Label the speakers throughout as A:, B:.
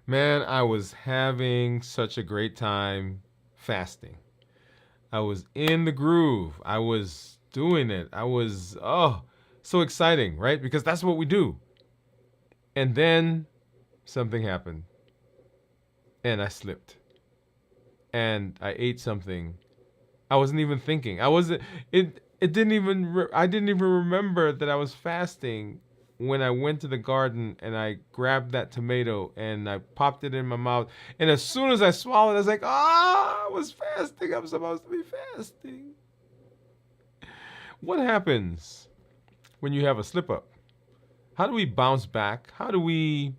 A: Man, I was having such a great time fasting. I was in the groove. I was doing it. I was, oh, so exciting, right? Because that's what we do. And then something happened and I slipped and I ate something. I wasn't even thinking. I wasn't, it didn't even, I didn't even remember that I was fasting when I went to the garden and I grabbed that tomato and I popped it in my mouth. And as soon as I swallowed, I was like, I was fasting. I'm supposed to be fasting. What happens when you have a slip up? How do we bounce back? How do we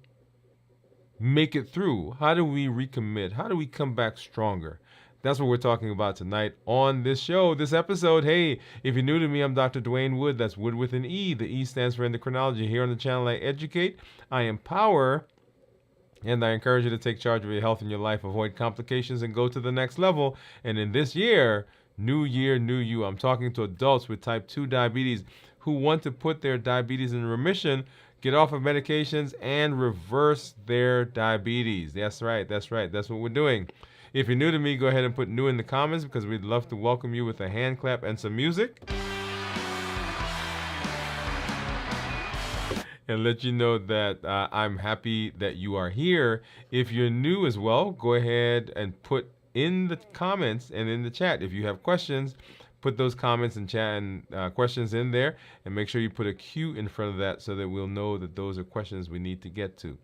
A: make it through? How do we recommit? How do we come back stronger? That's what we're talking about tonight on this show, this episode. Hey, if you're new to me, I'm Dr. Dwain Woode. That's Wood with an E. The E stands for endocrinology. Here on the channel, I educate, I empower, and I encourage you to take charge of your health and your life, avoid complications, and go to the next level. And in this year, new you, I'm talking to adults with type 2 diabetes who want to put their diabetes in remission, get off of medications, and reverse their diabetes. That's right. That's what we're doing. If you're new to me, go ahead and put new in the comments because we'd love to welcome you with a hand clap and some music. And let you know that I'm happy that you are here. If you're new as well, go ahead and put in the comments and in the chat. If you have questions, put those comments and chat and questions in there, and make sure you put a Q in front of that so that we'll know that those are questions we need to get to.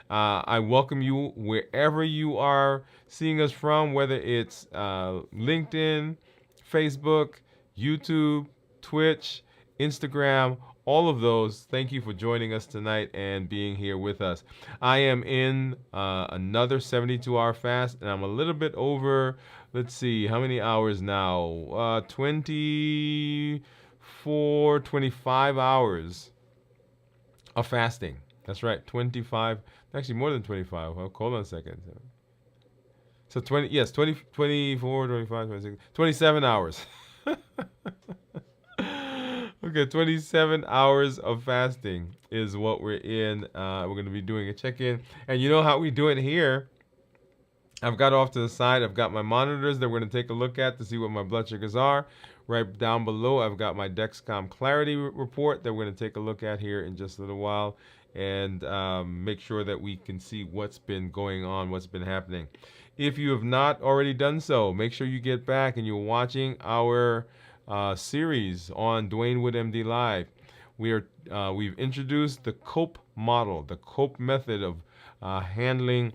A: I welcome you wherever you are seeing us from, whether it's LinkedIn, Facebook, YouTube, Twitch, Instagram, all of those. Thank you for joining us tonight and being here with us. I am in another 72-hour fast, and I'm a little bit over, let's see, how many hours now? 24, 25 hours of fasting. That's right, 25, actually more than 25. Hold on a second. So 20, yes, 20, 24, 25, 26, 27 hours. Okay, 27 hours of fasting is what we're in. We're going to be doing a check-in. And you know how we do it here? I've got off to the side. I've got my monitors that we're going to take a look at to see what my blood sugars are. Right down below, I've got my Dexcom Clarity report that we're going to take a look at here in just a little while and make sure that we can see what's been going on, what's been happening. If you have not already done so, make sure you get back and you're watching our series on Dwain Woode MD Live. We've introduced the COPE model, the COPE method of handling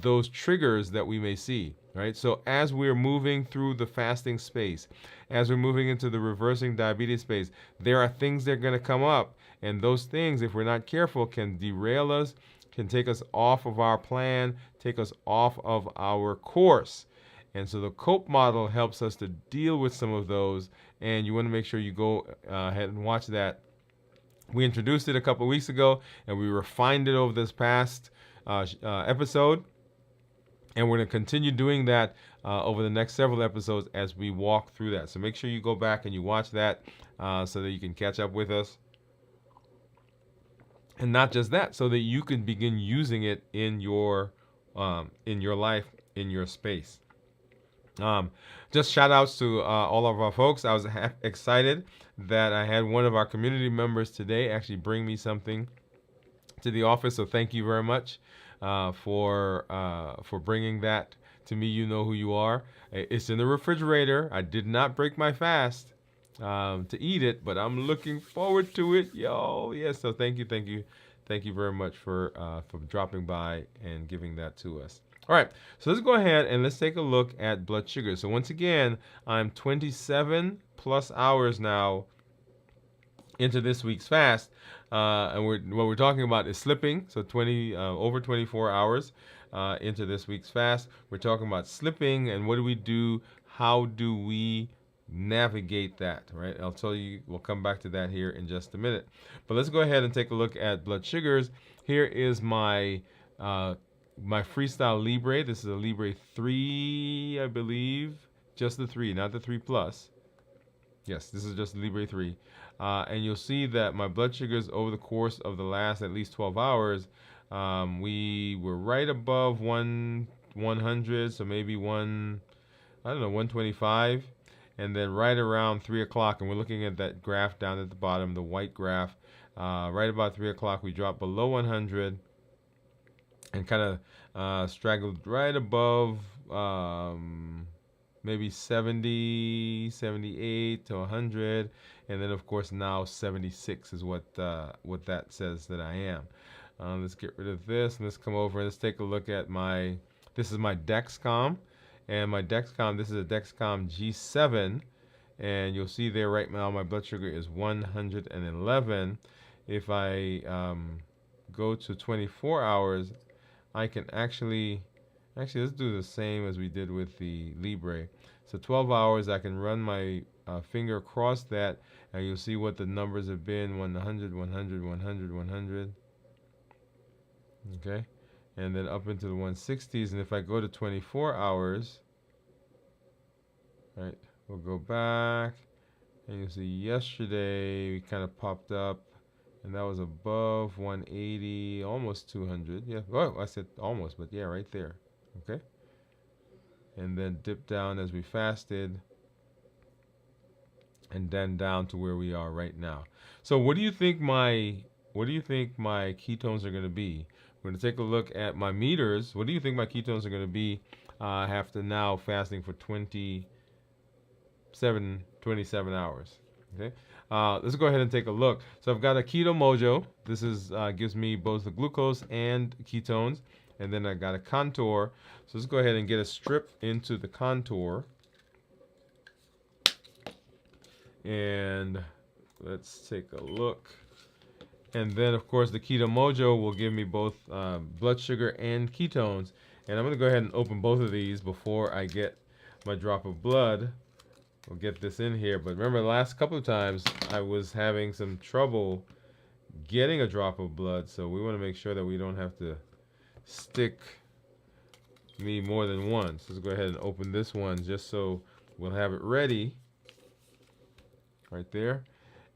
A: those triggers that we may see, right? So as we're moving through the fasting space, as we're moving into the reversing diabetes space, there are things that are going to come up, and those things, if we're not careful, can derail us, can take us off of our plan, take us off of our course. And so the COPE model helps us to deal with some of those, and you want to make sure you go ahead and watch that. We introduced it a couple weeks ago, and we refined it over this past episode, and we're going to continue doing that over the next several episodes as we walk through that. So make sure you go back and you watch that so that you can catch up with us. And not just that, so that you can begin using it in your life, in your space. Just shout outs to all of our folks. I was excited that I had one of our community members today actually bring me something to the office. So thank you very much for bringing that to me. You know who you are. It's in the refrigerator. I did not break my fast to eat it, but I'm looking forward to it, yo. Yes. So thank you very much for dropping by and giving that to us. All right, so let's go ahead and let's take a look at blood sugar. So once again, I'm 27 plus hours now into this week's fast, and what we're talking about is slipping. So over 24 hours into this week's fast. We're talking about slipping, and what do we do? How do we navigate that? Right? I'll tell you. We'll come back to that here in just a minute. But let's go ahead and take a look at blood sugars. Here is my Freestyle Libre. This is a Libre 3, I believe. Just the 3, not the 3 Plus. Yes, this is just Libre 3. And you'll see that my blood sugars over the course of the last at least 12 hours, we were right above 100, so maybe 125. And then right around 3 o'clock, and we're looking at that graph down at the bottom, the white graph. Right about 3 o'clock, we dropped below 100. And kind of straggled right above maybe 70, 78 to 100, and then of course now 76 is what that says that I am. Let's get rid of this and let's come over and let's take a look at this is my Dexcom, and my Dexcom, this is a Dexcom G7, and you'll see there right now my blood sugar is 111. If I go to 24 hours, I can actually let's do the same as we did with the Libre. So 12 hours, I can run my finger across that, and you'll see what the numbers have been: 100, 100, 100, 100. Okay, and then up into the 160s. And if I go to 24 hours, right, we'll go back, and you'll see yesterday we kind of popped up. And that was above 180, almost 200. Yeah, well, I said almost, but yeah, right there. Okay. And then dip down as we fasted. And then down to where we are right now. So what do you think my ketones are going to be? We're going to take a look at my meters. What do you think my ketones are going to be after now fasting for 27 hours? Okay. Let's go ahead and take a look. So I've got a Keto Mojo. This is gives me both the glucose and ketones. And then I got a Contour. So let's go ahead and get a strip into the Contour. And let's take a look. And then, of course, the Keto Mojo will give me both blood sugar and ketones. And I'm going to go ahead and open both of these before I get my drop of blood. We'll get this in here. But remember, the last couple of times I was having some trouble getting a drop of blood. So we want to make sure that we don't have to stick need more than one. So let's go ahead and open this one just so we'll have it ready. Right there.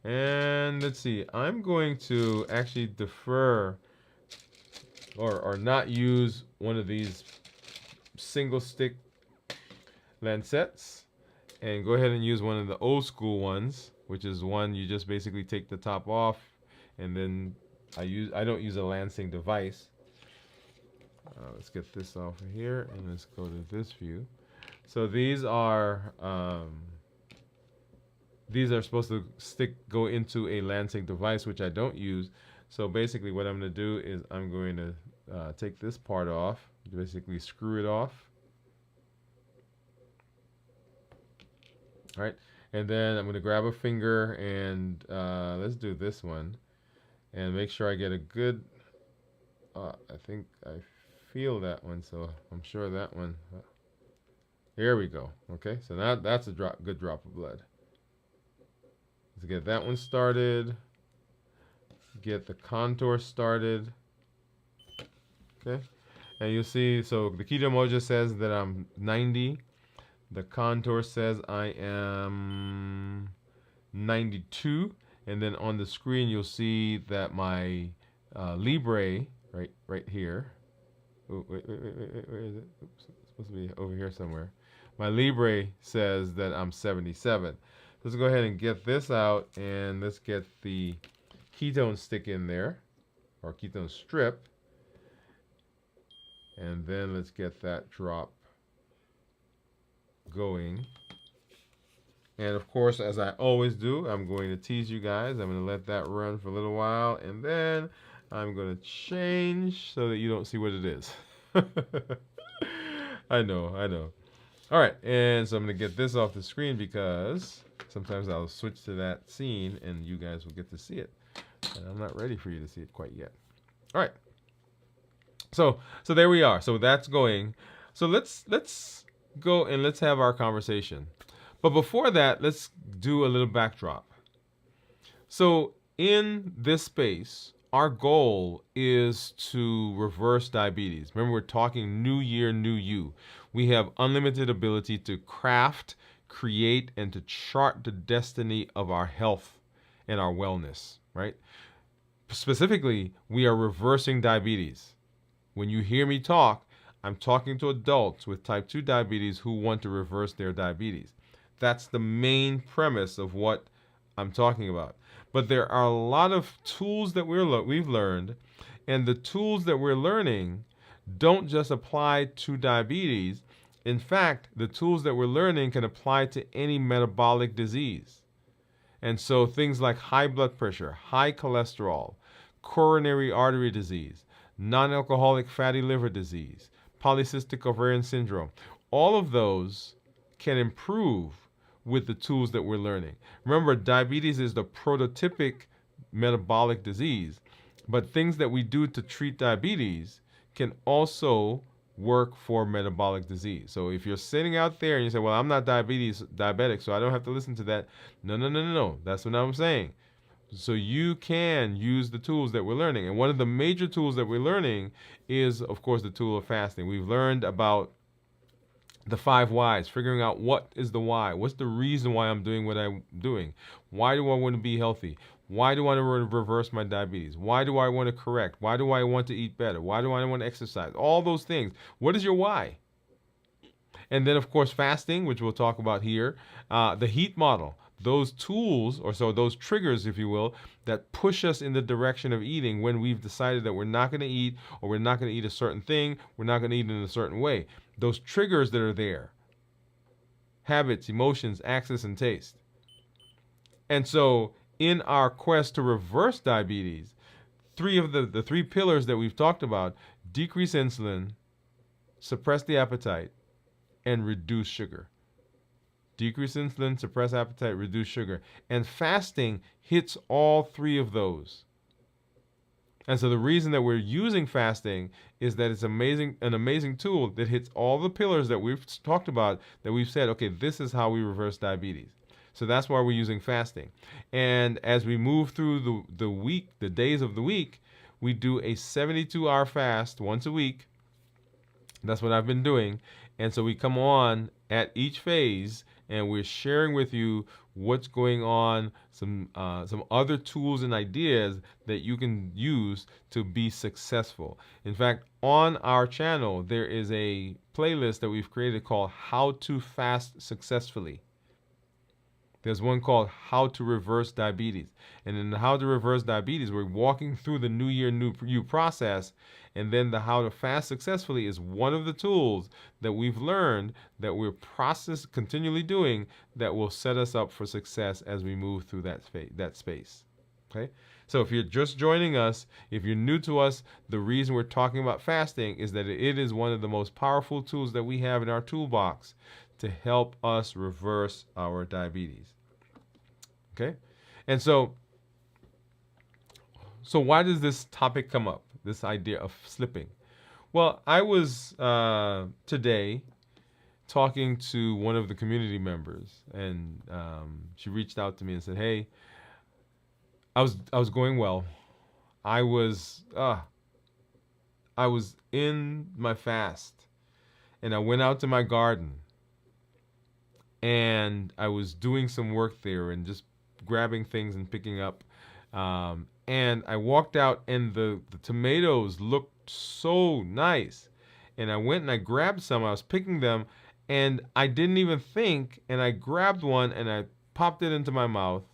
A: And let's see, I'm going to actually defer or not use one of these single stick lancets and go ahead and use one of the old school ones, which is one you just basically take the top off, and then I don't use a lancing device. Let's get this off of here and let's go to this view. So these are supposed to go into a lancing device, which I don't use. So basically what I'm going to do is I'm going to take this part off, basically screw it off. All right, and then I'm going to grab a finger and let's do this one and make sure I get a good, I think I feel that one, so I'm sure that one, here we go. Okay, so now that's a good drop of blood. Let's get that one started, get the contour started. Okay, and you'll see, so the Keto Mojo says that I'm 90. The contour says I am 92, and then on the screen you'll see that my Libre right here. Oh, wait, where is it? Oops, it's supposed to be over here somewhere. My Libre says that I'm 77. Let's go ahead and get this out, and let's get the ketone stick in there, or ketone strip, and then let's get that drop going. And of course, as I always do, I'm going to tease you guys. I'm going to let that run for a little while, and then I'm going to change so that you don't see what it is. I know. All right, and so I'm going to get this off the screen because sometimes I'll switch to that scene and you guys will get to see it. And I'm not ready for you to see it quite yet. All right. So there we are. So that's going. So let's go and let's have our conversation. But before that, let's do a little backdrop. So in this space, our goal is to reverse diabetes. Remember, we're talking new year, new you. We have unlimited ability to craft, create, and to chart the destiny of our health and our wellness, right? Specifically, we are reversing diabetes. When you hear me talk, I'm talking to adults with type 2 diabetes who want to reverse their diabetes. That's the main premise of what I'm talking about. But there are a lot of tools that we've learned, and the tools that we're learning don't just apply to diabetes. In fact, the tools that we're learning can apply to any metabolic disease. And so things like high blood pressure, high cholesterol, coronary artery disease, non-alcoholic fatty liver disease, polycystic ovarian syndrome, all of those can improve with the tools that we're learning. Remember, diabetes is the prototypic metabolic disease, but things that we do to treat diabetes can also work for metabolic disease. So if you're sitting out there and you say, well, I'm not diabetic, so I don't have to listen to that. No. That's what I'm saying. So you can use the tools that we're learning. And one of the major tools that we're learning is, of course, the tool of fasting. We've learned about the 5 whys, figuring out what is the why. What's the reason why I'm doing what I'm doing? Why do I want to be healthy? Why do I want to reverse my diabetes? Why do I want to correct? Why do I want to eat better? Why do I want to exercise? All those things. What is your why? And then, of course, fasting, which we'll talk about here, the heat model. Those tools, or so those triggers, if you will, that push us in the direction of eating when we've decided that we're not going to eat, or we're not going to eat a certain thing, we're not going to eat in a certain way. Those triggers that are there, habits, emotions, access, and taste. And so in our quest to reverse diabetes, the three pillars that we've talked about: decrease insulin, suppress the appetite, and reduce sugar. Decrease insulin, suppress appetite, reduce sugar. And fasting hits all 3 of those. And so the reason that we're using fasting is that it's an amazing tool that hits all the pillars that we've talked about, that we've said, okay, this is how we reverse diabetes. So that's why we're using fasting. And as we move through the week, the days of the week, we do a 72-hour fast once a week. That's what I've been doing. And so we come on at each phase and we're sharing with you what's going on, some other tools and ideas that you can use to be successful. In fact, on our channel, there is a playlist that we've created called How to Fast Successfully. There's one called How to Reverse Diabetes. And in the How to Reverse Diabetes, we're walking through the New Year, New You process. And then the How to Fast Successfully is one of the tools that we've learned that we're continually doing that will set us up for success as we move through that space. Okay? So if you're just joining us, if you're new to us, the reason we're talking about fasting is that it is one of the most powerful tools that we have in our toolbox to help us reverse our diabetes. Okay? And so why does this topic come up? This idea of slipping? Well, I was today talking to one of the community members, and she reached out to me and said, "Hey, I was going well. I was in my fast, and I went out to my garden, and I was doing some work there and just grabbing things and picking up. And I walked out, and the tomatoes looked so nice. And I went and I grabbed some. I was picking them, and I didn't even think. And I grabbed one and I popped it into my mouth.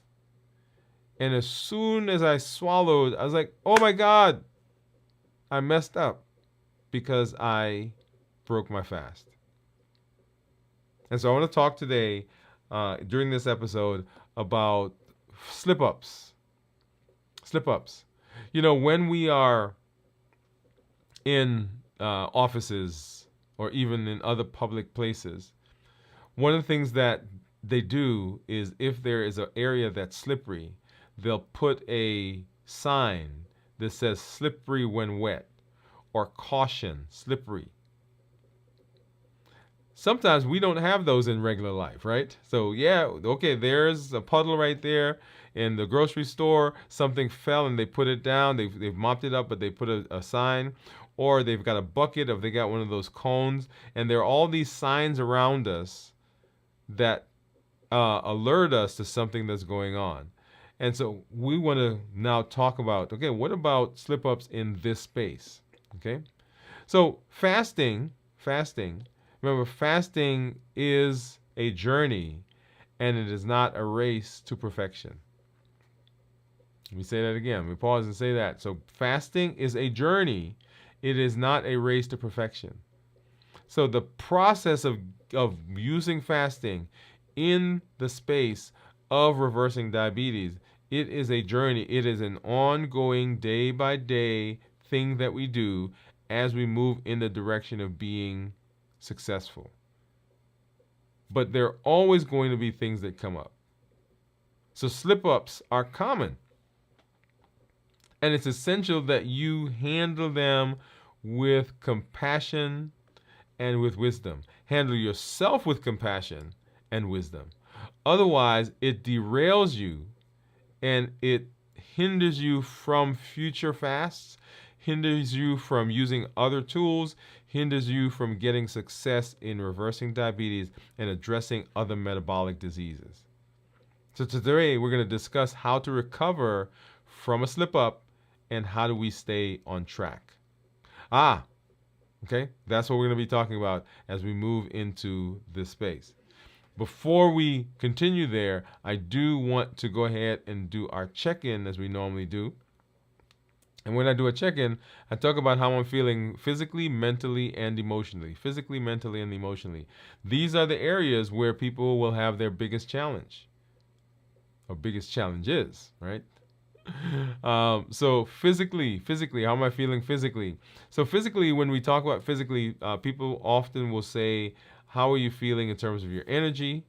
A: And as soon as I swallowed, I was like, oh my God, I messed up because I broke my fast. And so I want to talk today, during this episode, about slip-ups. Slip-ups. You know, when we are in offices or even in other public places, one of the things that they do is if there is an area that's slippery, they'll put a sign that says slippery when wet or caution, slippery. Sometimes we don't have those in regular life, right? So yeah, okay, there's a puddle right there in the grocery store. Something fell and they put it down. They've mopped it up, but they put a sign. Or they've got a bucket, or they got one of those cones. And there are all these signs around us that alert us to something that's going on. And so we want to now talk about, okay, what about slip-ups in this space? Okay? So fasting, remember, fasting is a journey, and it is not a race to perfection. Let me say that again. Let me pause and say that. So fasting is a journey. It is not a race to perfection. So the process of using fasting in the space of reversing diabetes, it is a journey. It is an ongoing, day-by-day thing that we do as we move in the direction of being successful. But there are always going to be things that come up. So slip-ups are common. And it's essential that you handle them with compassion and with wisdom. Handle yourself with compassion and wisdom. Otherwise, it derails you and it hinders you from future fasts, hinders you from using other tools, hinders you from getting success in reversing diabetes and addressing other metabolic diseases. So today we're going to discuss how to recover from a slip-up and how do we stay on track. Okay, that's what we're going to be talking about as we move into this space. Before we continue there, I do want to go ahead and do our check-in as we normally do. And when I do a check-in, I talk about how I'm feeling physically, mentally, and emotionally. Physically, mentally, and emotionally. These are the areas where people will have their biggest challenge. Or biggest challenges, right? So physically, how am I feeling physically? So physically, when we talk about physically, people often will say, how are you feeling in terms of your energy?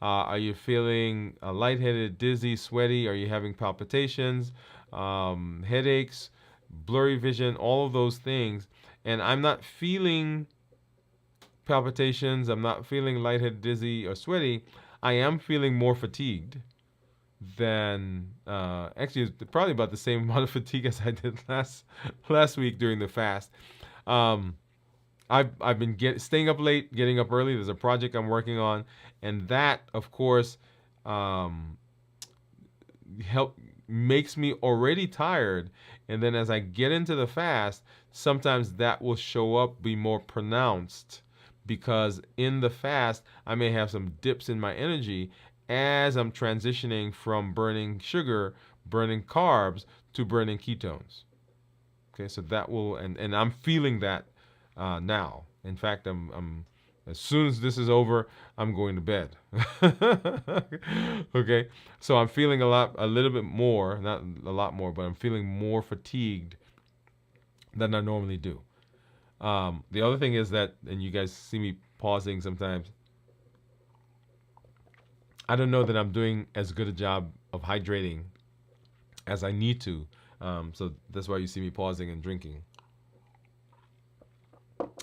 A: Are you feeling lightheaded, dizzy, sweaty? Are you having palpitations, headaches, blurry vision, all of those things? And I'm not feeling palpitations. I'm not feeling lightheaded, dizzy, or sweaty. I am feeling more fatigued than actually it's probably about the same amount of fatigue as I did last week during the fast. I've been staying up late, getting up early. There's a project I'm working on, and that, of course, um, help makes me already tired. And then as I get into the fast, sometimes that will show up, be more pronounced, because in the fast I may have some dips in my energy as I'm transitioning from burning sugar, burning carbs, to burning ketones. Okay, so that will, and I'm feeling that now. In fact, I'm as soon as this is over, I'm going to bed. Okay, so I'm feeling a little bit more, not a lot more, but I'm feeling more fatigued than I normally do. The other thing is that, and you guys see me pausing sometimes, I don't know that I'm doing as good a job of hydrating as I need to. So that's why you see me pausing and drinking.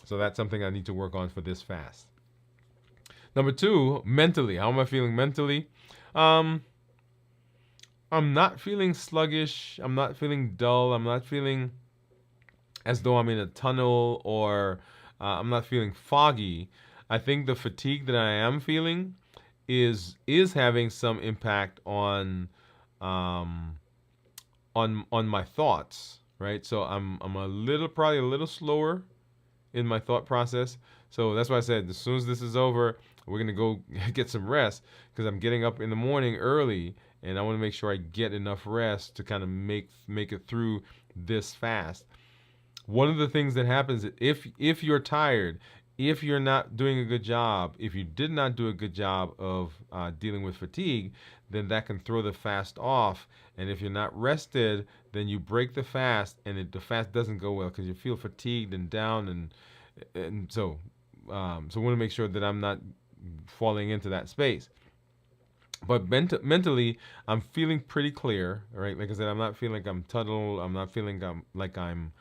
A: So that's something I need to work on for this fast. Number two, mentally. How am I feeling mentally? Um, I'm not feeling sluggish. I'm not feeling dull. I'm not feeling as though I'm in a tunnel, or I'm not feeling foggy. I think the fatigue that I am feeling is having some impact um, on my thoughts, right? So I'm a little, probably a little slower in my thought process. So that's why I said as soon as this is over, we're gonna go get some rest, because I'm getting up in the morning early, and I want to make sure I get enough rest to kind of make it through this fast. One of the things that happens, if you're tired, if you're not doing a good job, if you did not do a good job of dealing with fatigue, then that can throw the fast off. And if you're not rested, then you break the fast, and the fast doesn't go well because you feel fatigued and down, and so I want to make sure that I'm not falling into that space. But mentally, I'm feeling pretty clear, right? Like I said, I'm not feeling like I'm tunnel. I'm not feeling like I'm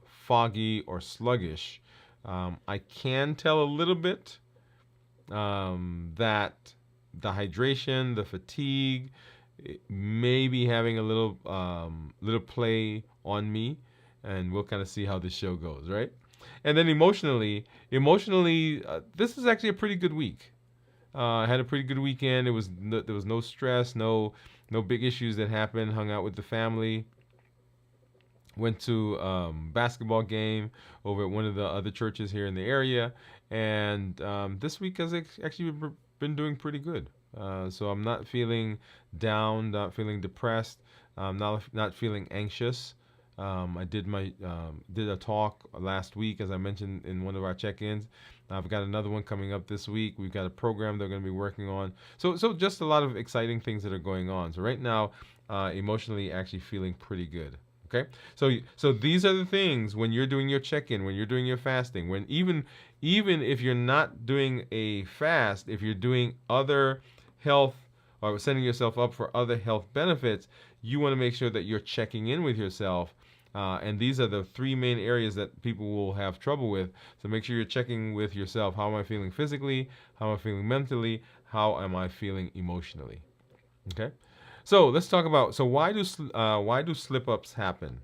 A: foggy or sluggish. I can tell a little bit that the hydration, the fatigue, may be having a little play on me, and we'll kind of see how this show goes, right? And then emotionally, this is actually a pretty good week. I had a pretty good weekend. There was no stress, no big issues that happened. Hung out with the family. Went to basketball game over at one of the other churches here in the area, and this week has actually been doing pretty good. So I'm not feeling down, not feeling depressed, not feeling anxious. I did a talk last week, as I mentioned in one of our check-ins. I've got another one coming up this week. We've got a program they're going to be working on. So just a lot of exciting things that are going on. So right now, emotionally, actually feeling pretty good. Okay, so these are the things when you're doing your check-in, when you're doing your fasting, when even if you're not doing a fast, if you're doing other health or setting yourself up for other health benefits, you want to make sure that you're checking in with yourself. And these are the three main areas that people will have trouble with. So make sure you're checking with yourself. How am I feeling physically? How am I feeling mentally? How am I feeling emotionally? Okay. So let's talk about, why do slip-ups happen?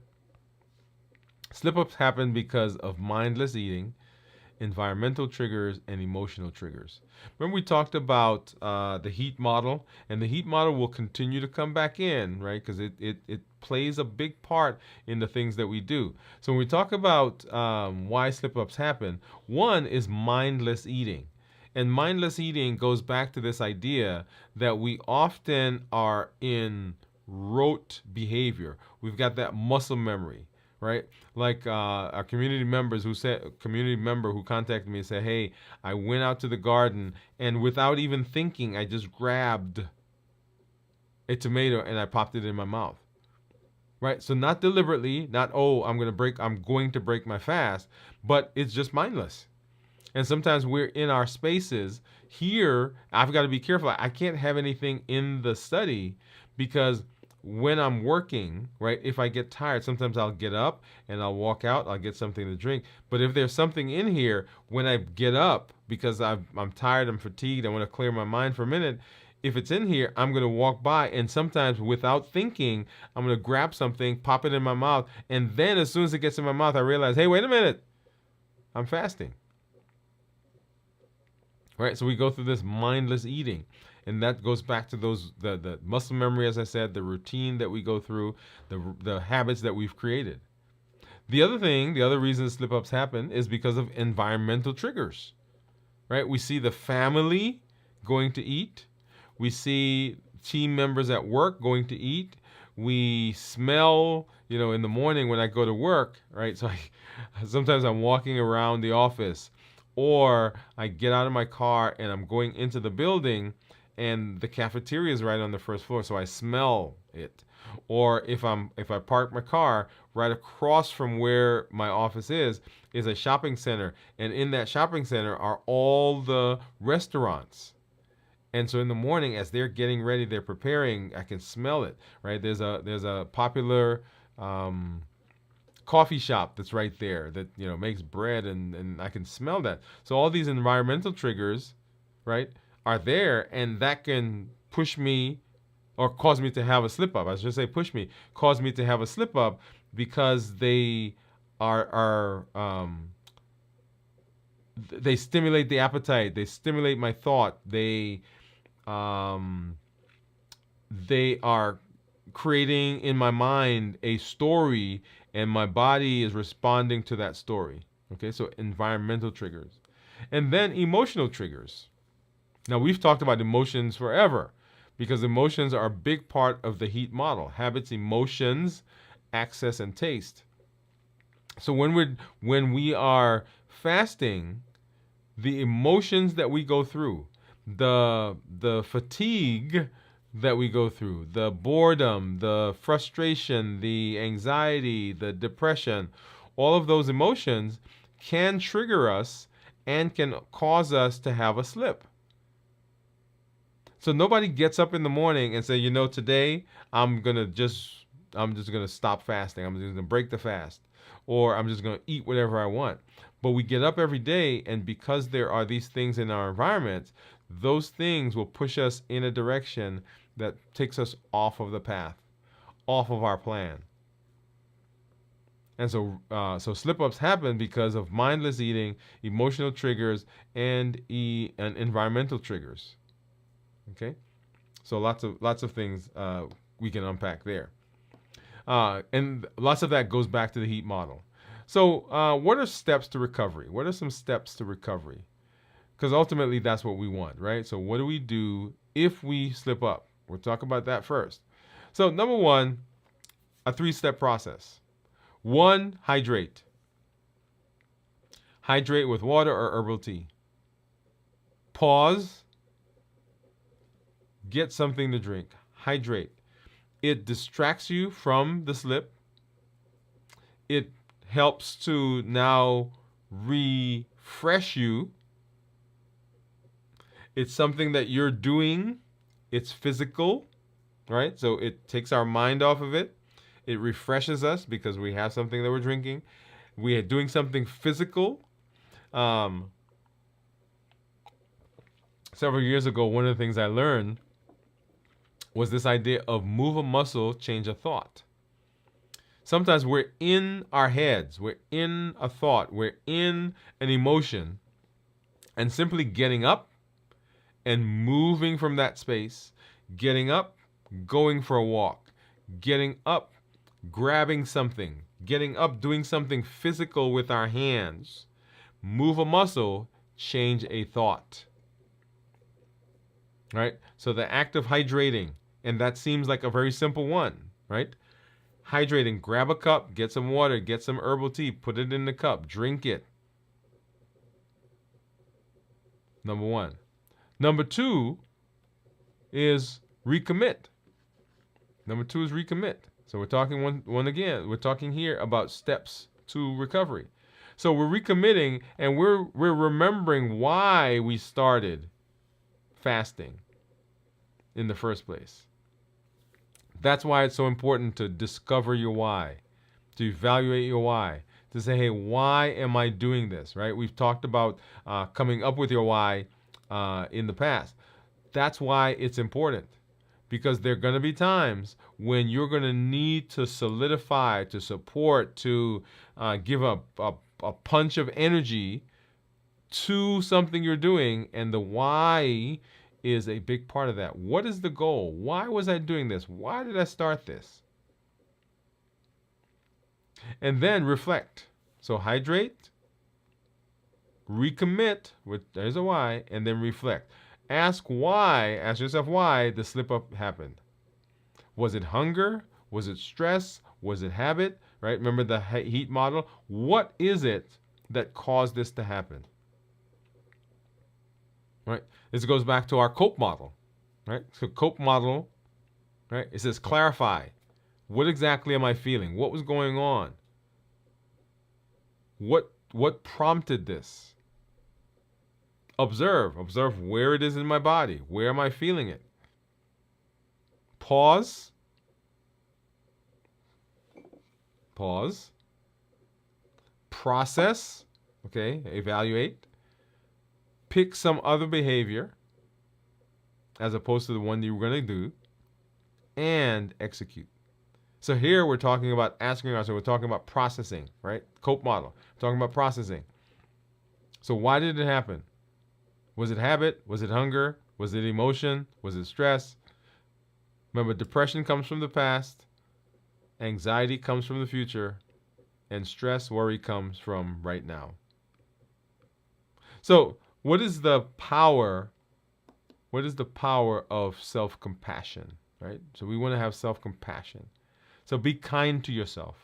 A: Slip-ups happen because of mindless eating, environmental triggers, and emotional triggers. Remember we talked about the heat model, and the heat model will continue to come back in, right? Because it plays a big part in the things that we do. So when we talk about why slip-ups happen, one is mindless eating. And mindless eating goes back to this idea that we often are in rote behavior. We've got that muscle memory, right? Like our community member who contacted me and said, "Hey, I went out to the garden, and without even thinking, I just grabbed a tomato and I popped it in my mouth." Right? So not deliberately, not, "Oh, I'm going to break my fast," but it's just mindless. And sometimes we're in our spaces. Here, I've got to be careful. I can't have anything in the study, because when I'm working, right, if I get tired, sometimes I'll get up and I'll walk out, I'll get something to drink. But if there's something in here, when I get up, because I'm tired, I'm fatigued, I want to clear my mind for a minute, if it's in here, I'm going to walk by, and sometimes without thinking, I'm going to grab something, pop it in my mouth, and then as soon as it gets in my mouth, I realize, hey, wait a minute. I'm fasting. Right? So we go through this mindless eating. And that goes back to those the muscle memory, as I said, the routine that we go through, the habits that we've created. The other thing, the other reason slip ups happen is because of environmental triggers. Right? We see the family going to eat. We see team members at work going to eat. We smell, in the morning when I go to work, right? So sometimes I'm walking around the office, or I get out of my car and I'm going into the building, and the cafeteria is right on the first floor, so I smell it. Or if I park my car right across from where my office is a shopping center, and in that shopping center are all the restaurants. And so in the morning, as they're getting ready, they're preparing, I can smell it, right? There's a popular coffee shop that's right there that makes bread, and I can smell that. So all these environmental triggers, right, are there, and that can push me or cause me to have a slip up. I should say push me, cause me to have a slip up, because they they stimulate the appetite, they stimulate my thought, they are creating in my mind a story, and my body is responding to that story. Okay, so environmental triggers. And then emotional triggers. Now, we've talked about emotions forever, because emotions are a big part of the HEAT model: habits, emotions, access, and taste. So when we are fasting, the emotions that we go through, the fatigue that we go through, the boredom, the frustration, the anxiety, the depression, all of those emotions can trigger us and can cause us to have a slip. So nobody gets up in the morning and say, today I'm just gonna stop fasting. I'm just gonna break the fast, or I'm just gonna eat whatever I want. But we get up every day, and because there are these things in our environment, those things will push us in a direction that takes us off of the path, off of our plan. And so slip-ups happen because of mindless eating, emotional triggers, and environmental triggers. Okay, so lots of things we can unpack there, and lots of that goes back to the HEAT model. So, what are steps to recovery? What are some steps to recovery? Because ultimately, that's what we want, right? So, what do we do if we slip up? We'll talk about that first. So, number one, a 3-step process. 1, hydrate. Hydrate with water or herbal tea. Pause. Get something to drink. Hydrate. It distracts you from the slip. It helps to now refresh you. It's something that you're doing. It's physical, right? So it takes our mind off of it. It refreshes us because we have something that we're drinking. We are doing something physical. Several years ago, one of the things I learned was this idea of move a muscle, change a thought. Sometimes we're in our heads, we're in a thought, we're in an emotion, and simply getting up and moving from that space, getting up, going for a walk, getting up, grabbing something, getting up, doing something physical with our hands, move a muscle, change a thought. Right? So the act of hydrating, and that seems like a very simple one, right? Hydrating, grab a cup, get some water, get some herbal tea, put it in the cup, drink it. Number 1. Number 2 is recommit. Number 2 is recommit. So we're talking one again. We're talking here about steps to recovery. So we're recommitting, and we're remembering why we started fasting in the first place. That's why it's so important to discover your why, to evaluate your why, to say, hey, why am I doing this, right? We've talked about coming up with your why in the past. That's why it's important, because there are going to be times when you're going to need to solidify, to support, to give a a punch of energy to something you're doing, and the why is a big part of that. What is the goal? Why was I doing this? Why did I start this? And then reflect. So hydrate, recommit, there's a why, and then reflect. Ask yourself why the slip up happened. Was it hunger? Was it stress? Was it habit? Right? Remember the heat model? What is it that caused this to happen? Right? This goes back to our COPE model. Right? So COPE model, right? It says clarify. What exactly am I feeling? What was going on? What prompted this? Observe where it is in my body. Where am I feeling it? Pause. Process. Okay, evaluate. Pick some other behavior as opposed to the one you were going to do, and execute. So here we're talking about asking ourselves, we're talking about processing, right? COPE model. We're talking about processing. So why did it happen? Was it habit? Was it hunger? Was it emotion? Was it stress? Remember, depression comes from the past, anxiety comes from the future, and stress, worry comes from right now. So what is the power? What is the power of self-compassion, right? So we want to have self-compassion. So be kind to yourself.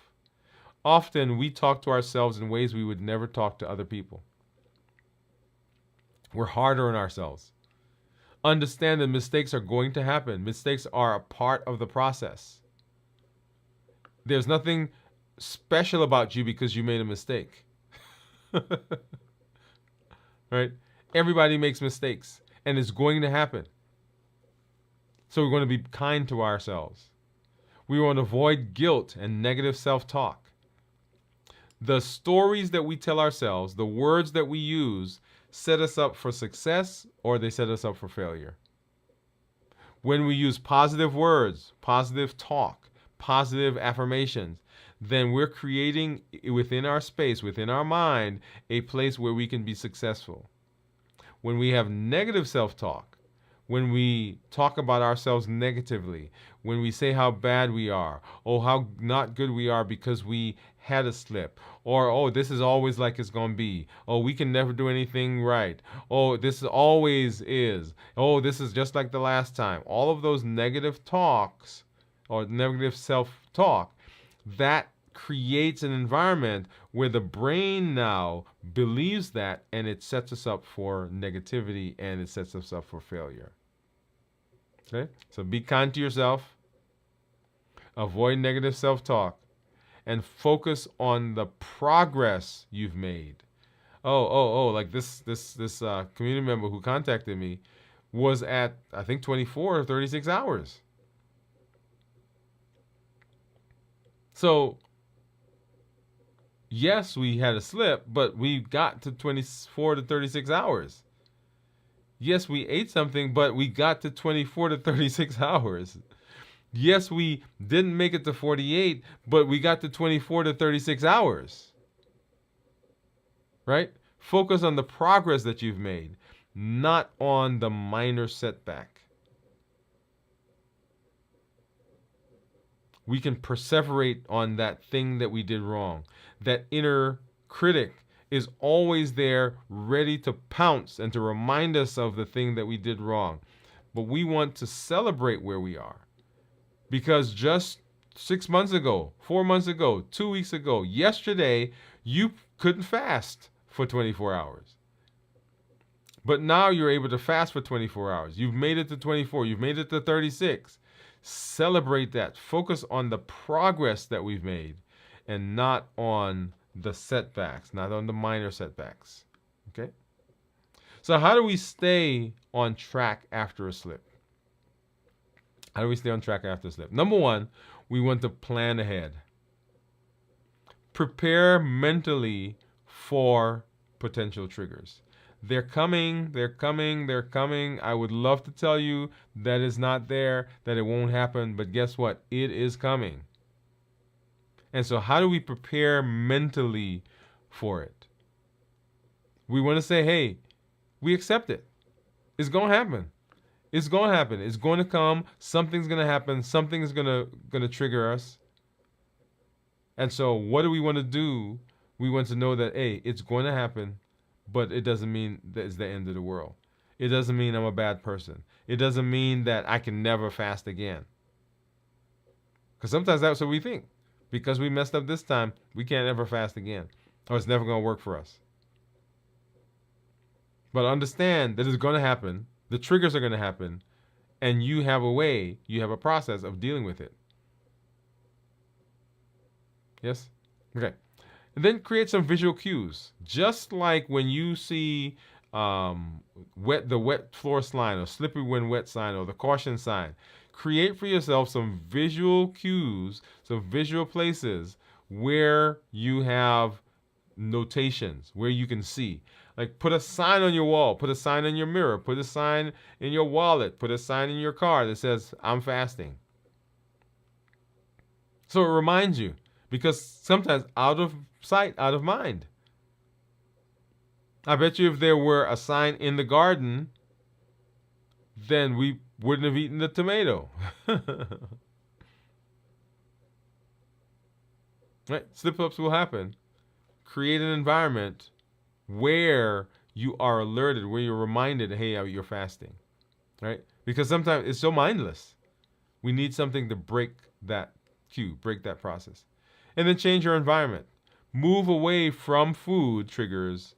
A: Often we talk to ourselves in ways we would never talk to other people. We're harder on ourselves. Understand that mistakes are going to happen. Mistakes are a part of the process. There's nothing special about you because you made a mistake. Right? Everybody makes mistakes, and it's going to happen. So we're going to be kind to ourselves. We want to avoid guilt and negative self-talk. The stories that we tell ourselves, the words that we use, set us up for success or they set us up for failure. When we use positive words, positive talk, positive affirmations, then we're creating within our space, within our mind, a place where we can be successful. When we have negative self-talk, when we talk about ourselves negatively, when we say how bad we are, or how not good we are because we had a slip, or, oh, this is always like it's going to be, oh, we can never do anything right, oh, this always is, oh, this is just like the last time. All of those negative talks or negative self-talk, that creates an environment where the brain now believes that, and it sets us up for negativity and it sets us up for failure. Okay? So be kind to yourself, avoid negative self-talk, and focus on the progress you've made. Like this community member who contacted me was at, I think, 24 or 36 hours. So yes, we had a slip, but we got to 24 to 36 hours. Yes, we ate something, but we got to 24 to 36 hours. Yes, we didn't make it to 48, but we got to 24 to 36 hours. Right? Focus on the progress that you've made, not on the minor setback. We can perseverate on that thing that we did wrong. That inner critic is always there, ready to pounce and to remind us of the thing that we did wrong. But we want to celebrate where we are. Because just 6 months ago, 4 months ago, 2 weeks ago, yesterday, you couldn't fast for 24 hours. But now you're able to fast for 24 hours. You've made it to 24. You've made it to 36. Celebrate that. Focus on the progress that we've made and not on the setbacks, not on the minor setbacks. Okay? So how do we stay on track after a slip? How do we stay on track after a slip? Number one, we want to plan ahead. Prepare mentally for potential triggers. They're coming, they're coming, they're coming. I would love to tell you that it's not there, that it won't happen, but guess what? It is coming. And so how do we prepare mentally for it. We want to say, hey, we accept it. It's going to happen. It's going to happen. It's going to come. Something's going to happen. Something's going to trigger us. And so what do we want to do? We want to know that, hey, it's going to happen, but it doesn't mean that it's the end of the world. It doesn't mean I'm a bad person. It doesn't mean that I can never fast again. Because sometimes that's what we think. Because we messed up this time, we can't ever fast again. Or it's never going to work for us. But understand that it's going to happen. The triggers are going to happen. And you have a way, you have a process of dealing with it. Yes? Okay. And then create some visual cues. Just like when you see the wet floor sign or slippery when wet sign or the caution sign. Create for yourself some visual cues, some visual places where you have notations, where you can see. Like put a sign on your wall, put a sign on your mirror, put a sign in your wallet, put a sign in your car that says, I'm fasting. So it reminds you, because sometimes out of sight, out of mind. I bet you if there were a sign in the garden, then we wouldn't have eaten the tomato. Right? Slip-ups will happen. Create an environment where you are alerted, where you're reminded, hey, you're fasting. Right? Because sometimes it's so mindless. We need something to break that cue, break that process. And then change your environment. Move away from food triggers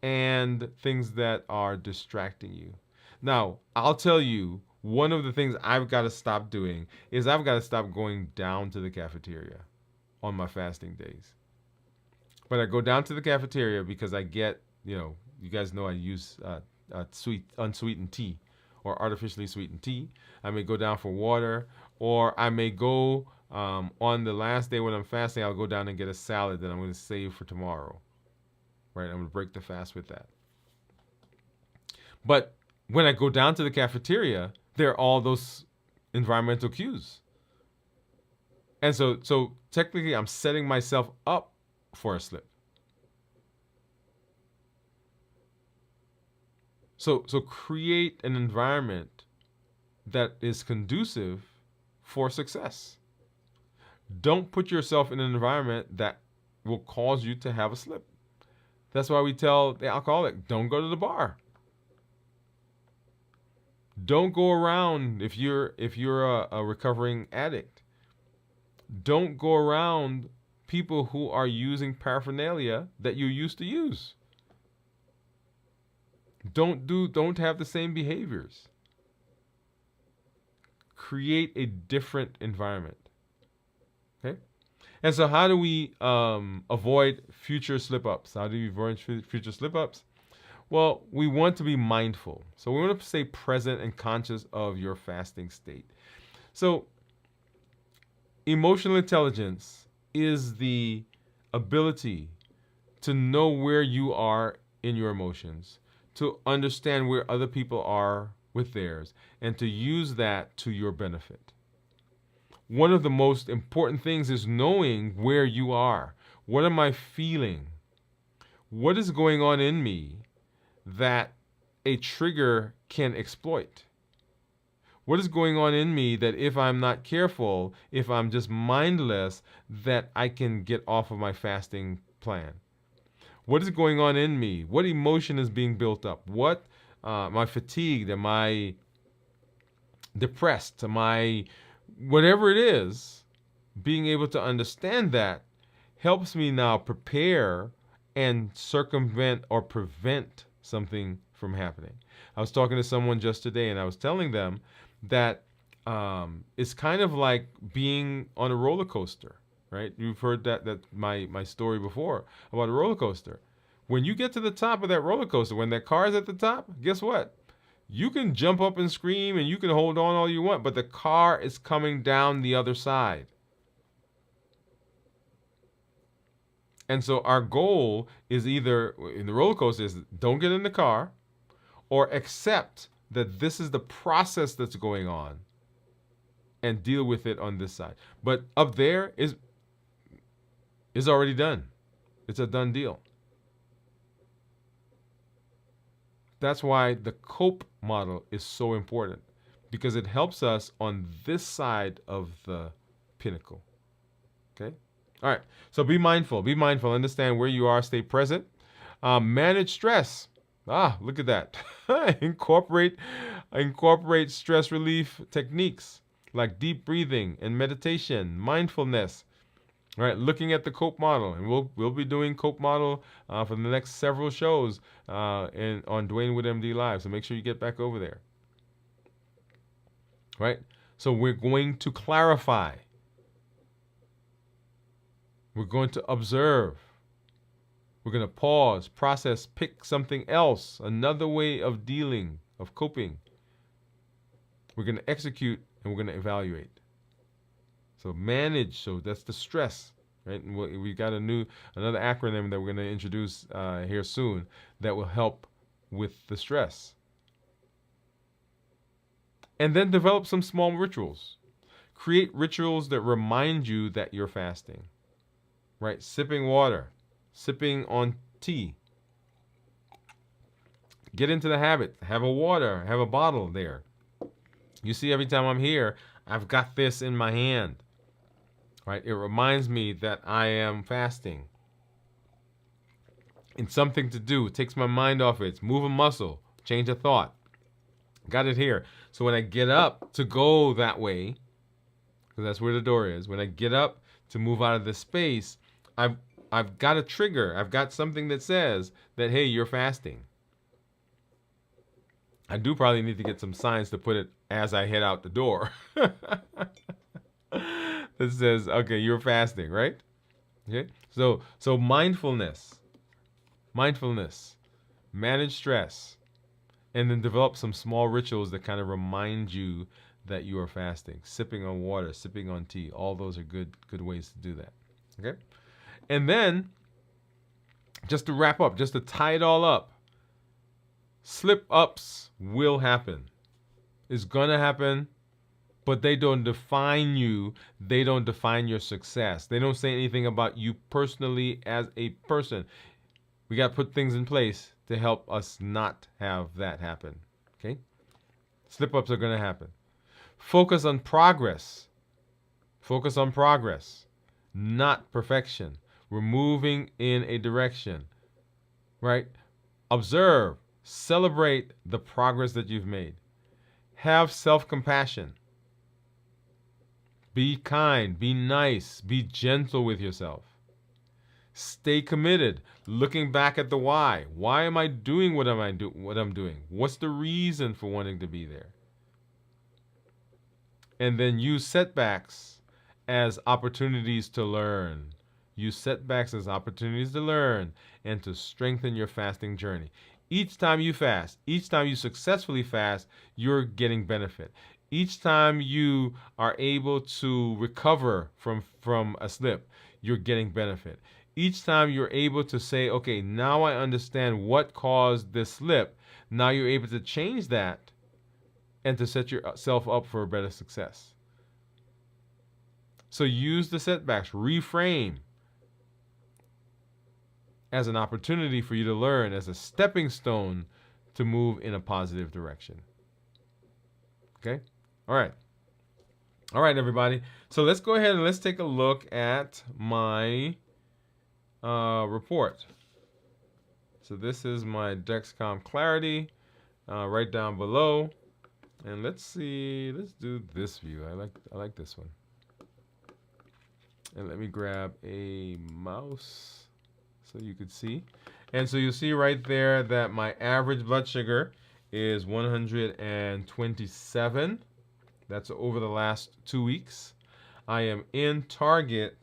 A: and things that are distracting you. Now, I'll tell you, one of the things I've got to stop doing is I've got to stop going down to the cafeteria on my fasting days. But I go down to the cafeteria because I get, you guys know I use unsweetened tea or artificially sweetened tea. I may go down for water, or I may go on the last day when I'm fasting, I'll go down and get a salad that I'm going to save for tomorrow. Right? I'm going to break the fast with that. But when I go down to the cafeteria, there are all those environmental cues. And so technically I'm setting myself up for a slip. So create an environment that is conducive for success. Don't put yourself in an environment that will cause you to have a slip. That's why we tell the alcoholic, don't go to the bar. Don't go around if you're a recovering addict. Don't go around people who are using paraphernalia that you used to use. Don't have the same behaviors. Create a different environment. Okay? And so how do we avoid future slip-ups? How do we avoid future slip-ups? Well, we want to be mindful. So we want to stay present and conscious of your fasting state. So emotional intelligence is the ability to know where you are in your emotions, to understand where other people are with theirs, and to use that to your benefit. One of the most important things is knowing where you are. What am I feeling? What is going on in me that a trigger can exploit? What is going on in me that if I'm not careful, if I'm just mindless, that I can get off of my fasting plan? What is going on in me? What emotion is being built up? What, am I fatigued? Am I depressed? Am I, whatever it is, being able to understand that helps me now prepare and circumvent or prevent something from happening. I was talking to someone just today and I was telling them that it's kind of like being on a roller coaster, right? You've heard that my story before about a roller coaster. When you get to the top of that roller coaster, when that car is at the top, guess what? You can jump up and scream and you can hold on all you want, but the car is coming down the other side. And so our goal is either, in the roller coaster, is don't get in the car or accept that this is the process that's going on and deal with it on this side. But up there is already done. It's a done deal. That's why the COPE model is so important, because it helps us on this side of the pinnacle. Okay? All right. So be mindful. Be mindful. Understand where you are. Stay present. Manage stress. Look at that. Incorporate stress relief techniques like deep breathing and meditation, mindfulness. All right, looking at the COPE model, and we'll be doing COPE model for the next several shows on Dwain Woode MD Live. So make sure you get back over there. Right. So we're going to clarify. We're going to observe. We're going to pause, process, pick something else, another way of dealing, of coping. We're going to execute, and we're going to evaluate. So manage, so that's the stress, right? And we got another acronym that we're going to introduce here soon that will help with the stress. And then develop some small rituals. Create rituals that remind you that you're fasting, right? Sipping water, sipping on tea. Get into the habit. Have a water, have a bottle there. You see, every time I'm here, I've got this in my hand. Right? It reminds me that I am fasting. It's something to do. It takes my mind off it. It's move a muscle, change a thought. Got it here. So when I get up to go that way, because that's where the door is, when I get up to move out of this space, I've got a trigger. I've got something that says that, hey, you're fasting. I do probably need to get some signs to put it as I head out the door. That says, okay, you're fasting, right? Okay. So mindfulness, manage stress, and then develop some small rituals that kind of remind you that you are fasting. Sipping on water, sipping on tea, all those are good ways to do that. Okay. And then, just to wrap up, just to tie it all up, slip-ups will happen. It's gonna happen. But they don't define you. They don't define your success. They don't say anything about you personally as a person. We got to put things in place to help us not have that happen. Okay? Slip-ups are going to happen. Focus on progress. Focus on progress, not perfection. We're moving in a direction, right? Observe, celebrate the progress that you've made. Have self-compassion. Be kind, be nice, be gentle with yourself. Stay committed, looking back at the why. Why am I doing what I'm doing? What's the reason for wanting to be there? And then use setbacks as opportunities to learn. Use setbacks as opportunities to learn and to strengthen your fasting journey. Each time you fast, each time you successfully fast, you're getting benefit. Each time you are able to recover from a slip, you're getting benefit. Each time you're able to say, okay, now I understand what caused this slip. Now you're able to change that and to set yourself up for a better success. So use the setbacks, reframe as an opportunity for you to learn, as a stepping stone to move in a positive direction. Okay? All right, everybody. So let's go ahead and let's take a look at my report. So this is my Dexcom Clarity right down below. And let's see, let's do this view. I like this one. And let me grab a mouse so you could see. And so you'll see right there that my average blood sugar is 127. That's over the last 2 weeks. I am in target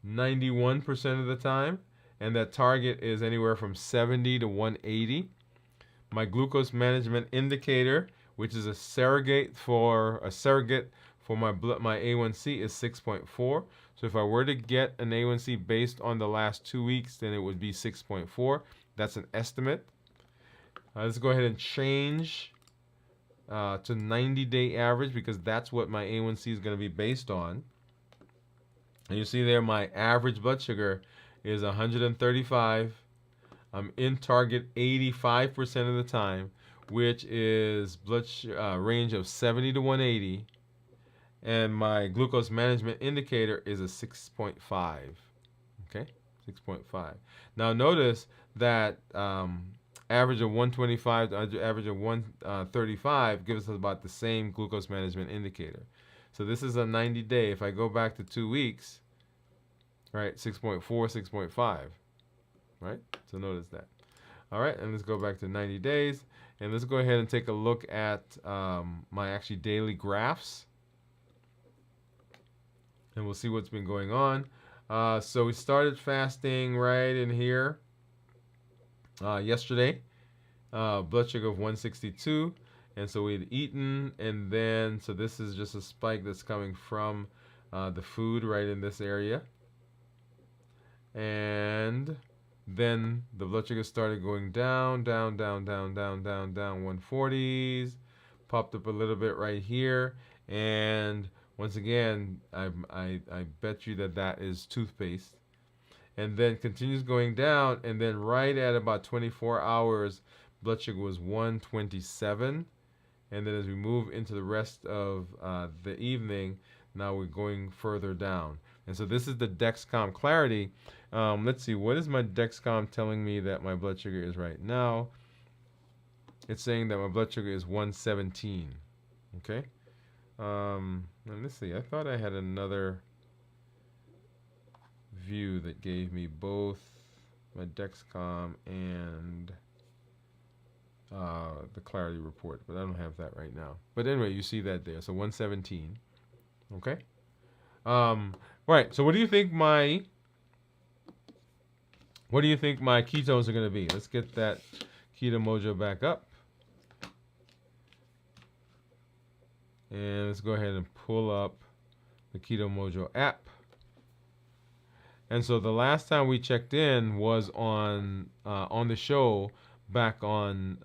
A: 91% of the time, and that target is anywhere from 70 to 180. My glucose management indicator, which is a surrogate for my A1C, is 6.4. So if I were to get an A1C based on the last 2 weeks, then it would be 6.4. That's an estimate. Let's go ahead and change to 90-day average, because that's what my A1C is going to be based on. And you see there my average blood sugar is 135. I'm in target 85% of the time, which is range of 70 to 180. And my glucose management indicator is a 6.5. Okay, 6.5. Now notice that average of 125 to average of 135 gives us about the same glucose management indicator. So this is a 90-day. If I go back to 2 weeks, right, 6.4, 6.5, right? So notice that. All right, and let's go back to 90 days. And let's go ahead and take a look at my actually daily graphs. And we'll see what's been going on. So we started fasting right in here yesterday. Blood sugar of 162. And so we had eaten, and then, so this is just a spike that's coming from the food right in this area. And then the blood sugar started going down, down, 140s. Popped up a little bit right here. And once again, I bet you that is toothpaste. And then continues going down, and then right at about 24 hours, blood sugar was 127. And then as we move into the rest of the evening, now we're going further down. And so this is the Dexcom Clarity. Let's see, what is my Dexcom telling me that my blood sugar is right now? It's saying that my blood sugar is 117. Okay. Let's see, I thought I had another view that gave me both my Dexcom and the Clarity report, but I don't have that right now. But anyway, you see that there. So 117. Okay. Right. So what do you think my ketones are going to be? Let's get that Keto Mojo back up. And let's go ahead and pull up the Keto Mojo app. And so the last time we checked in was on the show back on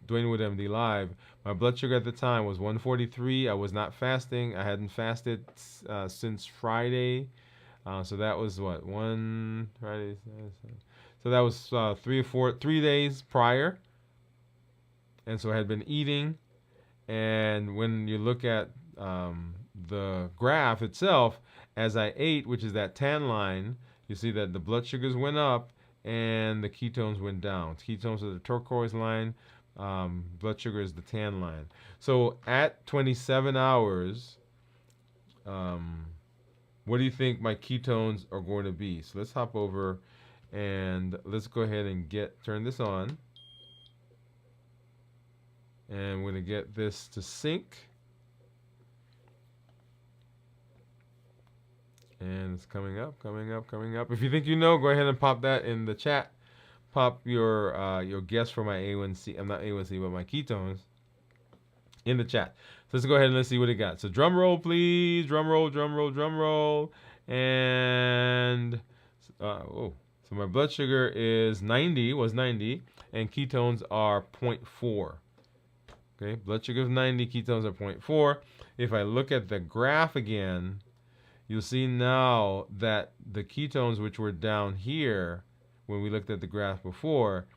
A: Dwain Woode MD Live. My blood sugar at the time was 143. I was not fasting. I hadn't fasted since Friday. So that was what, Friday? So that was 3 days prior. And so I had been eating. And when you look at the graph itself, as I ate, which is that tan line, you see that the blood sugars went up and the ketones went down. Ketones are the turquoise line, blood sugar is the tan line. So at 27 hours, what do you think my ketones are going to be? So let's hop over and let's go ahead and turn this on. And we're going to get this to sync. And it's coming up. If you think you know, go ahead and pop that in the chat. Pop your guess for my A1C. I'm not A1C, but my ketones in the chat. So let's go ahead and let's see what it got. So drum roll, please. Drum roll. And so my blood sugar is 90, and ketones are 0.4. Okay, blood sugar is 90, ketones are 0.4. If I look at the graph again, you'll see now that the ketones, which were down here when we looked at the graph before,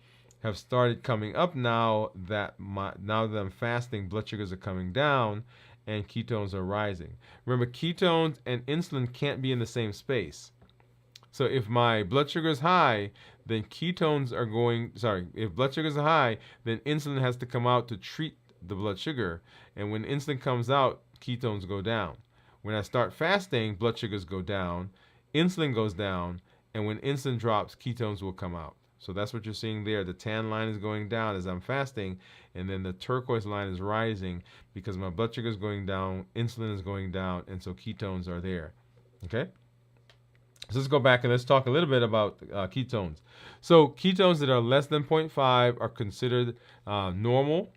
A: have started coming up now that I'm fasting, blood sugars are coming down and ketones are rising. Remember, ketones and insulin can't be in the same space. So if my blood sugar is high, then if blood sugars are high, then insulin has to come out to treat the blood sugar. And when insulin comes out, ketones go down. When I start fasting, blood sugars go down, insulin goes down, and when insulin drops, ketones will come out. So that's what you're seeing there. The tan line is going down as I'm fasting, and then the turquoise line is rising because my blood sugar is going down, insulin is going down, and so ketones are there. Okay? So let's go back and let's talk a little bit about ketones. So ketones that are less than 0.5 are considered normal.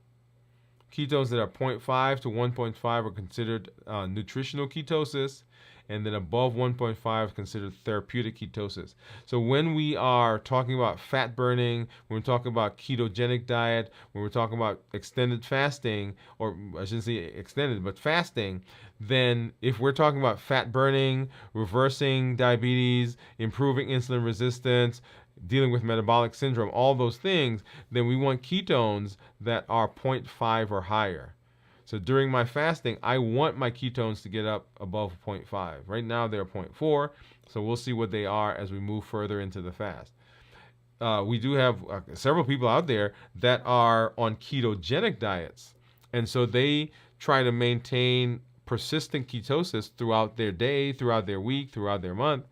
A: Ketones that are 0.5 to 1.5 are considered nutritional ketosis. and then above 1.5 considered therapeutic ketosis. So when we are talking about fat burning, when we're talking about ketogenic diet, when we're talking about extended fasting, or I shouldn't say extended, but fasting, then if we're talking about fat burning, reversing diabetes, improving insulin resistance, dealing with metabolic syndrome, all those things, then we want ketones that are 0.5 or higher. So during my fasting, I want my ketones to get up above 0.5. Right now they're 0.4, so we'll see what they are as we move further into the fast. We do have several people out there that are on ketogenic diets, and so they try to maintain persistent ketosis throughout their day, throughout their week, throughout their month,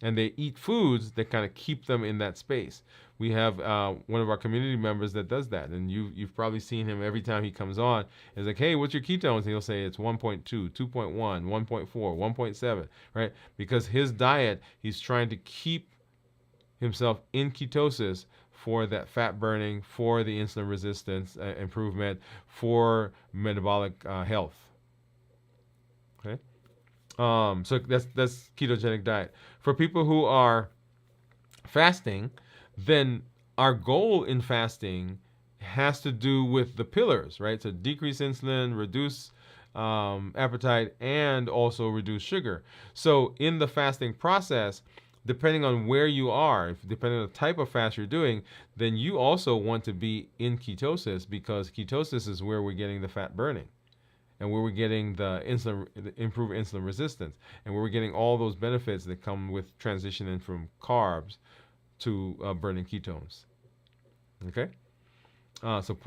A: and they eat foods that kind of keep them in that space. We have one of our community members that does that, and you've probably seen him every time he comes on. It's like, hey, what's your ketones? And he'll say it's 1.2, 2.1, 1.4, 1.7, right? Because his diet, he's trying to keep himself in ketosis for that fat burning, for the insulin resistance improvement, for metabolic health. Okay, so that's ketogenic diet. For people who are fasting, then our goal in fasting has to do with the pillars, right? So decrease insulin, reduce appetite, and also reduce sugar. So in the fasting process, depending on where you are, depending on the type of fast you're doing, then you also want to be in ketosis, because ketosis is where we're getting the fat burning, and where we're getting the improved insulin resistance, and where we're getting all those benefits that come with transitioning from carbs to burning ketones. Okay, so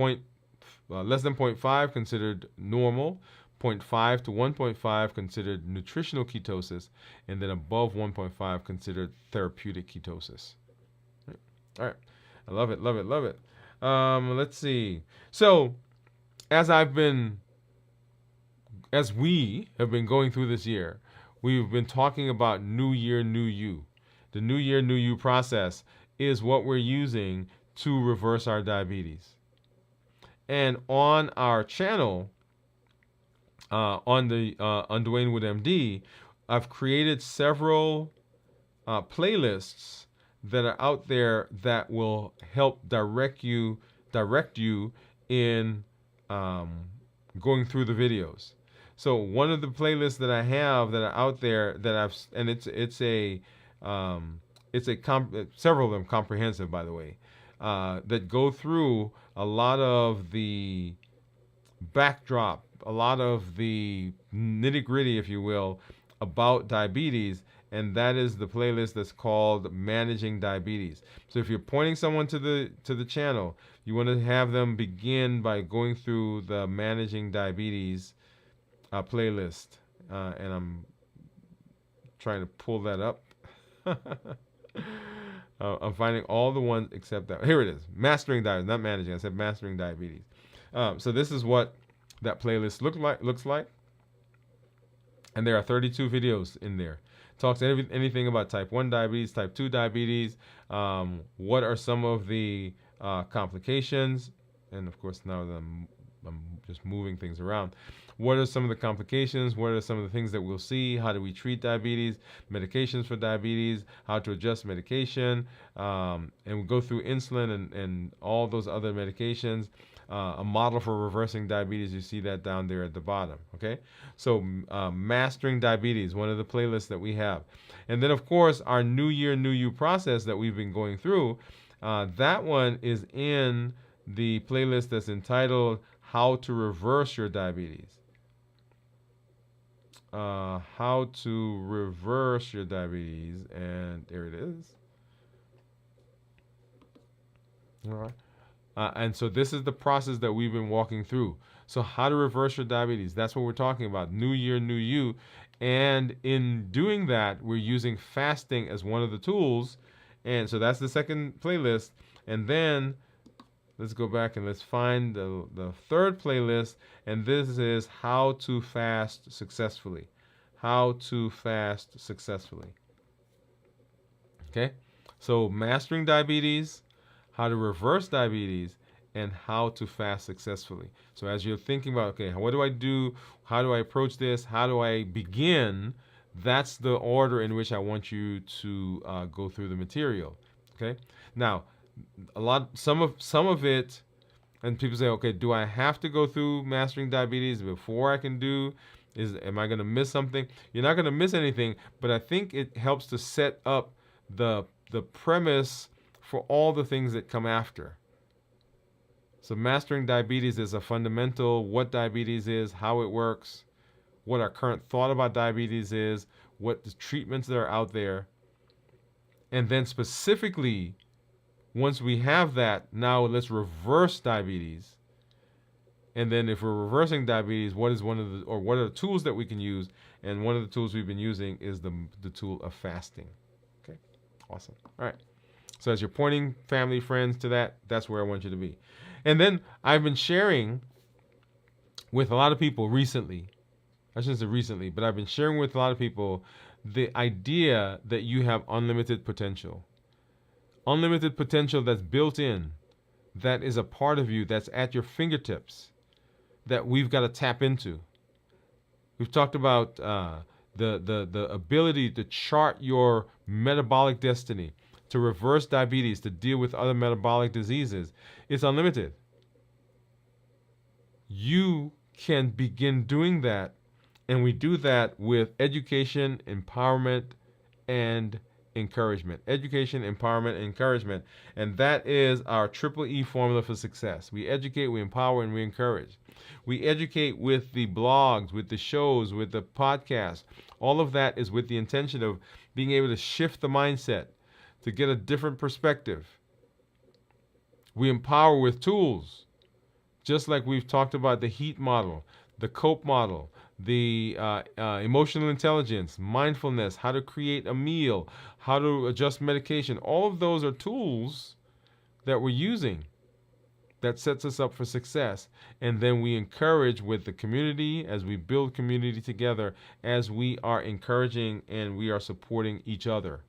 A: less than 0.5 considered normal, 0.5 to 1.5 considered nutritional ketosis, and then above 1.5 considered therapeutic ketosis. All right, I love it, love it, love it. Let's see. So as we have been going through this year, we've been talking about New Year, New You. The New Year, New You process is what we're using to reverse our diabetes. And on our channel, on Dwain Woode MD, I've created several playlists that are out there that will help direct you in going through the videos. So one of the playlists that I have that are out there that several of them comprehensive, by the way, that go through a lot of the backdrop, a lot of the nitty gritty, if you will, about diabetes, and that is the playlist that's called Managing Diabetes. So if you're pointing someone to the channel, you want to have them begin by going through the Managing Diabetes playlist, and I'm trying to pull that up. I'm finding all the ones except that. Here it is. Mastering Diabetes, not Managing. I said Mastering Diabetes. So this is what that playlist looks like. And there are 32 videos in there. Talks anything about type 1 diabetes, type 2 diabetes, what are some of the complications, and of course now that I'm just moving things around. What are some of the complications? What are some of the things that we'll see? How do we treat diabetes? Medications for diabetes, how to adjust medication, and we'll go through insulin and all those other medications. A model for reversing diabetes, you see that down there at the bottom, okay? So Mastering Diabetes, one of the playlists that we have. And then, of course, our New Year, New You process that we've been going through, that one is in the playlist that's entitled How to Reverse Your Diabetes. How to Reverse Your Diabetes, and there it is. All right. And so this is the process that we've been walking through. So how to reverse your diabetes, that's what we're talking about. New Year, New You. And in doing that, we're using fasting as one of the tools. And so that's the second playlist. And then let's go back and let's find the third playlist. And this is How to Fast Successfully. How to Fast Successfully. Okay? So Mastering Diabetes, how to reverse diabetes, and how to fast successfully. So as you're thinking about, okay, what do I do? How do I approach this? How do I begin That's the order in which I want you to go through the material. Okay. Now, some of it, and people say, okay, do I have to go through mastering diabetes before I can do? Am I going to miss something? You're not going to miss anything, but I think it helps to set up the premise for all the things that come after. So mastering diabetes is a fundamental, what diabetes is, how it works, what our current thought about diabetes is, what the treatments that are out there. And then specifically, once we have that, now let's reverse diabetes. And then if we're reversing diabetes, what are the tools that we can use? And one of the tools we've been using is the tool of fasting. Okay, awesome. All right. So as you're pointing family, friends to that, that's where I want you to be. And then I've been sharing with a lot of people recently. I shouldn't say recently, but I've been sharing with a lot of people the idea that you have unlimited potential. Unlimited potential that's built in, that is a part of you, that's at your fingertips, that we've got to tap into. We've talked about the ability to chart your metabolic destiny, to reverse diabetes, to deal with other metabolic diseases. It's unlimited. You can begin doing that, and we do that with education, empowerment, and encouragement. Education, empowerment, and encouragement. And that is our triple E formula for success. We educate, we empower, and we encourage. We educate with the blogs, with the shows, with the podcasts. All of that is with the intention of being able to shift the mindset, to get a different perspective. We empower with tools, just like we've talked about the HEAT model, the COPE model, the emotional intelligence, mindfulness, how to create a meal, how to adjust medication. All of those are tools that we're using that sets us up for success. And then we encourage with the community as we build community together, as we are encouraging and we are supporting each other.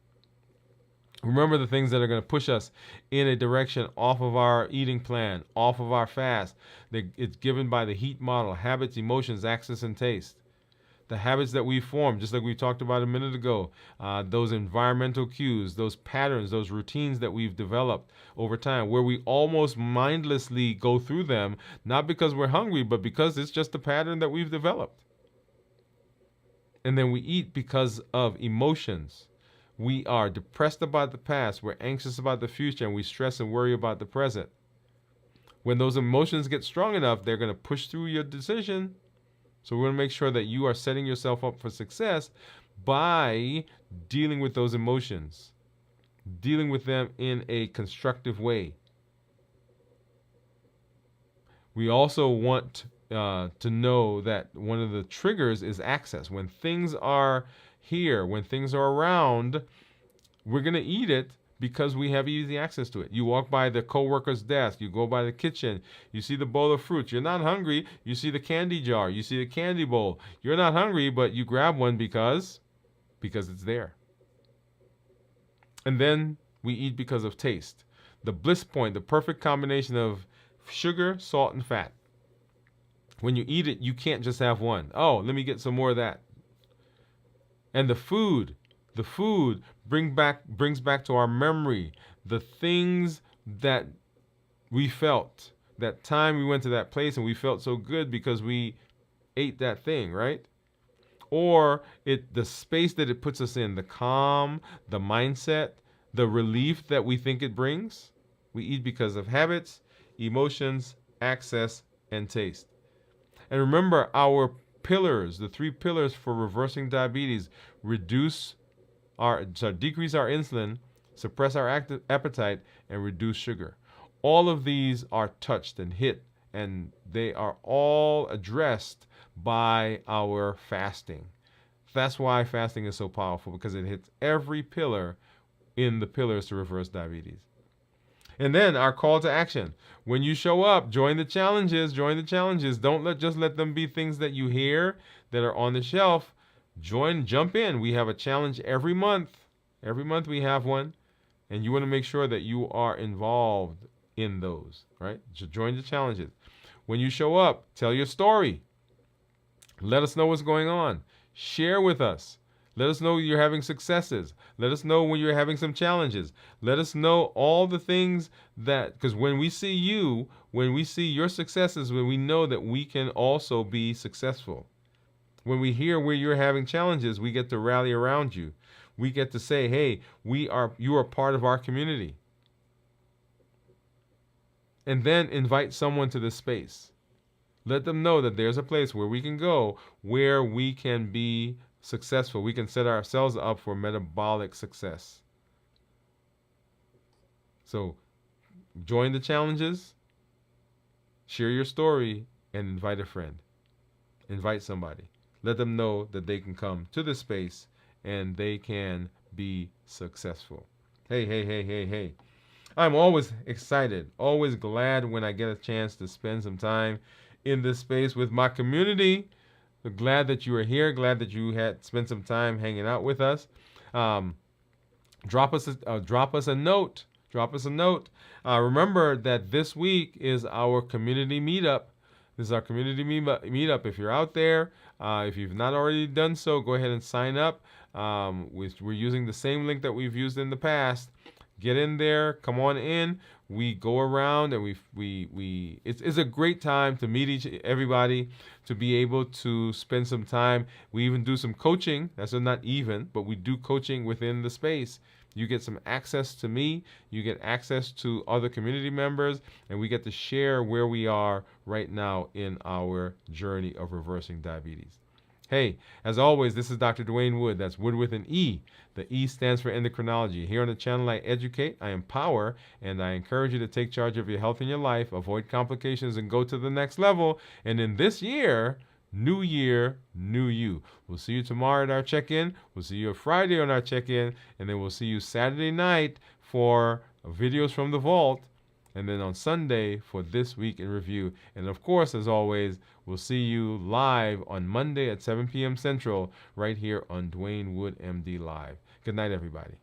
A: Remember the things that are going to push us in a direction off of our eating plan, off of our fast. It's given by the HEAT model: habits, emotions, access, and taste. The habits that we form, just like we talked about a minute ago, those environmental cues, those patterns, those routines that we've developed over time, where we almost mindlessly go through them, not because we're hungry, but because it's just a pattern that we've developed. And then we eat because of emotions. We are depressed about the past, we're anxious about the future, and we stress and worry about the present. When those emotions get strong enough, they're going to push through your decision. So we want to make sure that you are setting yourself up for success by dealing with those emotions, dealing with them in a constructive way. We also want to know that one of the triggers is access. When things are here, when things are around, we're going to eat it because we have easy access to it. You walk by the coworker's desk, you go by the kitchen, you see the bowl of fruits. You're not hungry, you see the candy jar, you see the candy bowl. You're not hungry, but you grab one because it's there. And then we eat because of taste. The bliss point, the perfect combination of sugar, salt, and fat. When you eat it, you can't just have one. Oh, let me get some more of that. And the food brings back to our memory the things that we felt, that time we went to that place and we felt so good because we ate that thing, right? Or the space that it puts us in, the calm, the mindset, the relief that we think it brings. We eat because of habits, emotions, access, and taste. And remember our pillars, the 3 pillars for reversing diabetes: decrease our insulin, suppress our appetite, and reduce sugar. All of these are touched and hit, and they are all addressed by our fasting. That's why fasting is so powerful, because it hits every pillar in the pillars to reverse diabetes. And then our call to action. When you show up, join the challenges. Don't just let them be things that you hear that are on the shelf. Jump in. We have a challenge every month. Every month we have one. And you want to make sure that you are involved in those, right? So join the challenges. When you show up, tell your story. Let us know what's going on. Share with us. Let us know you're having successes. Let us know when you're having some challenges. Let us know all the things that, because when we see you, when we see your successes, when we know that we can also be successful. When we hear where you're having challenges, we get to rally around you. We get to say, hey, you are part of our community. And then invite someone to this space. Let them know that there's a place where we can go, where we can be successful. We can set ourselves up for metabolic success. So join the challenges, share your story, and invite a friend. Invite somebody. Let them know that they can come to this space and they can be successful. Hey, hey, hey, hey, hey. I'm always excited, always glad when I get a chance to spend some time in this space with my community. Glad that you are here. Glad that you had spent some time hanging out with us. Um, drop us a note. Drop us a note. Remember that this week is our community meetup. This is our community meetup. If you're out there, if you've not already done so, go ahead and sign up. We're using the same link that we've used in the past. Get in there. Come on in. We go around and it's a great time to meet everybody, to be able to spend some time. We even do some coaching. That's not even, but we do coaching within the space. You get some access to me, you get access to other community members, and we get to share where we are right now in our journey of reversing diabetes. Hey, as always, this is Dr. Dwain Woode. That's Wood with an E. The E stands for endocrinology. Here on the channel, I educate, I empower, and I encourage you to take charge of your health and your life, avoid complications, and go to the next level. And in this year, new year, new you. We'll see you tomorrow at our check-in. We'll see you Friday on our check-in. And then we'll see you Saturday night for videos from the vault. And then on Sunday for This Week in Review. And of course, as always, we'll see you live on Monday at 7 p.m. Central right here on Dwain Woode MD Live. Good night, everybody.